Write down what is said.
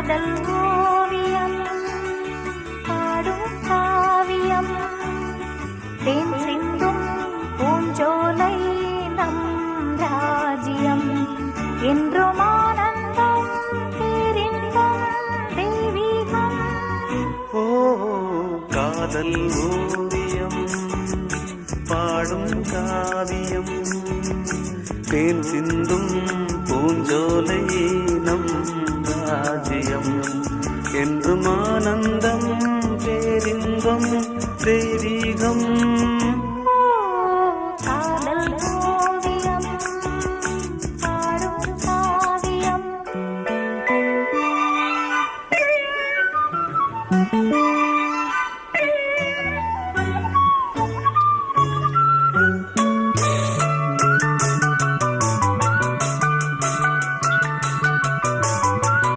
காதல் ஓவியம் பாடும் காவியம் தேன் சிந்தும் பூஞ்சோலை நம் ராஜ்யம் என்றும் ஆனந்தம் பேரின்பம் தெய்வீகம். ஓ காதல் ஓவியம் பாடும் காவியம் தேன் சிந்தும் பூஞ்சோலை நம் ராஜ்யம் என்றும் ஆனந்தம் பேரின்பம் தெய்வீகம். காதல் ஓவியம் பாடும் காவியம்.